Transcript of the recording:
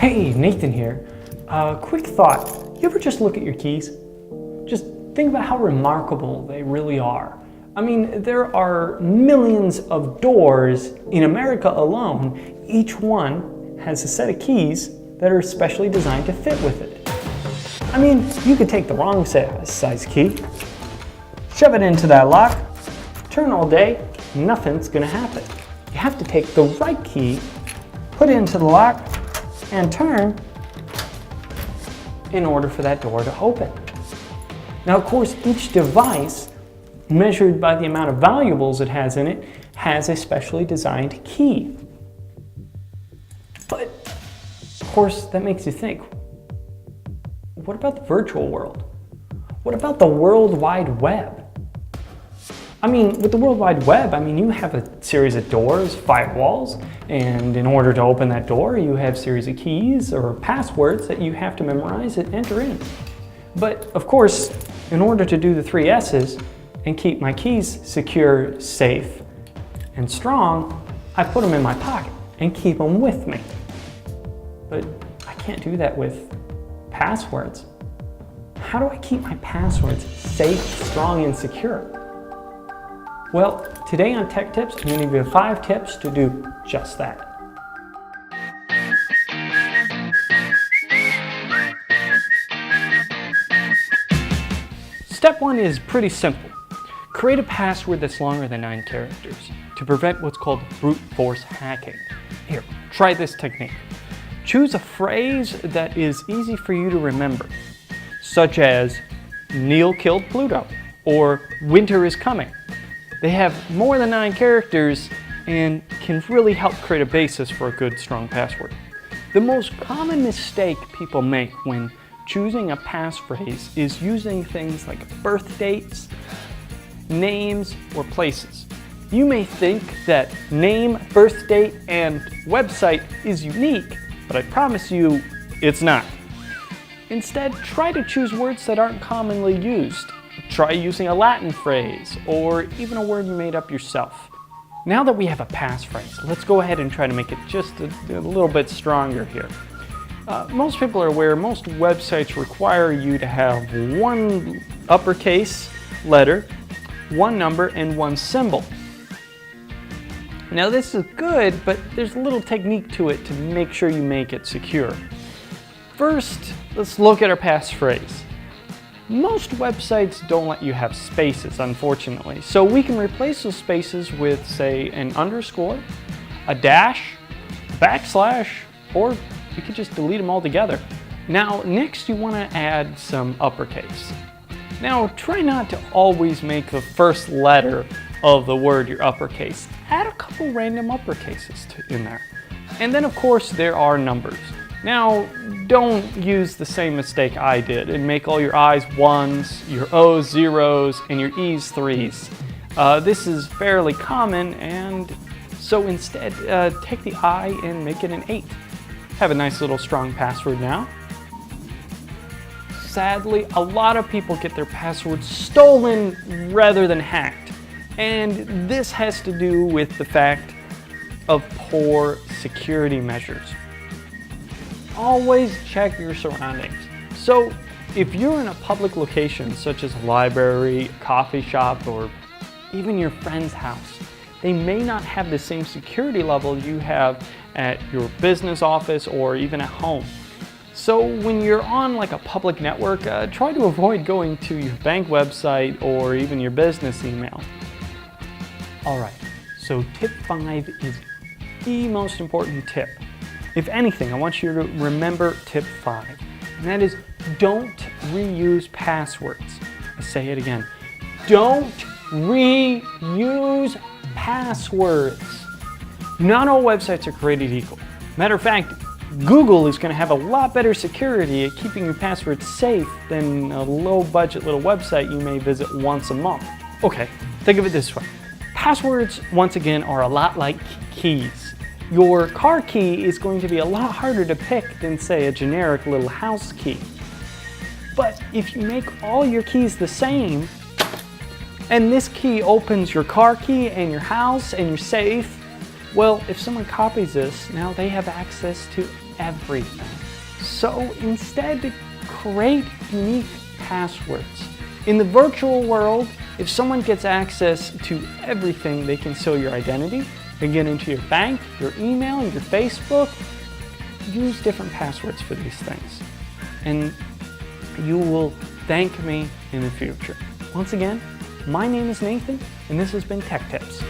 Hey, Nathan here. Quick thought. You ever just look at your keys? Just think about how remarkable they really are. I mean, there are millions of doors in America alone. Each one has a set of keys that are specially designed to fit with it. I mean, you could take the wrong size key, shove it into that lock, turn all day, nothing's gonna happen. You have to take the right key, put it into the lock, and turn in order for that door to open. Now, of course, each device, measured by the amount of valuables it has in it, has a specially designed key. But, of course, that makes you think, what about the virtual world? What about the World Wide Web? I mean, with the World Wide Web, you have a series of doors, firewalls, and in order to open that door, you have a series of keys or passwords that you have to memorize and enter in. But, of course, in order to do the 3 S's and keep my keys secure, safe, and strong, I put them in my pocket and keep them with me. But I can't do that with passwords. How do I keep my passwords safe, strong, and secure? Well, today on Tech Tips, I'm going to give you 5 tips to do just that. Step 1 is pretty simple. Create a password that's longer than 9 characters to prevent what's called brute force hacking. Here, try this technique. Choose a phrase that is easy for you to remember, such as Neil killed Pluto or winter is coming. They have more than 9 characters and can really help create a basis for a good, strong password. The most common mistake people make when choosing a passphrase is using things like birth dates, names, or places. You may think that name, birth date, and website is unique, but I promise you it's not. Instead, try to choose words that aren't commonly used. Try using a Latin phrase, or even a word you made up yourself. Now that we have a passphrase, let's go ahead and try to make it just a little bit stronger here. Most people are aware most websites require you to have 1 uppercase letter, 1 number, and 1 symbol. Now this is good, but there's a little technique to it to make sure you make it secure. First, let's look at our passphrase. Most websites don't let you have spaces, unfortunately, so we can replace those spaces with, say, an underscore, a dash, a backslash, or you could just delete them altogether. Now, next you want to add some uppercase. Now, try not to always make the first letter of the word your uppercase. Add a couple random uppercases in there. And then, of course, there are numbers. Now, don't use the same mistake I did and make all your I's 1s, your O's 0s, and your E's 3s. This is fairly common, and so instead take the I and make it an 8. Have a nice little strong password now. Sadly, a lot of people get their passwords stolen rather than hacked, and this has to do with the fact of poor security measures. Always check your surroundings. So if you're in a public location such as a library, a coffee shop, or even your friend's house, they may not have the same security level you have at your business office or even at home. So when you're on like a public network, try to avoid going to your bank website or even your business email. All right, so tip 5 is the most important tip. If anything, I want you to remember tip 5, and that is don't reuse passwords. I say it again, don't reuse passwords. Not all websites are created equal. Matter of fact, Google is going to have a lot better security at keeping your passwords safe than a low-budget little website you may visit once a month. Okay, think of it this way. Passwords, once again, are a lot like keys. Your car key is going to be a lot harder to pick than, say, a generic little house key. But if you make all your keys the same, and this key opens your car key and your house and your safe, Well, if someone copies this, now they have access to everything. So instead, create unique passwords. In the virtual world, if someone gets access to everything, they can steal your identity, they can get into your bank, your email, and your Facebook. Use different passwords for these things, and you will thank me in the future. Once again, my name is Nathan, and this has been Tech Tips.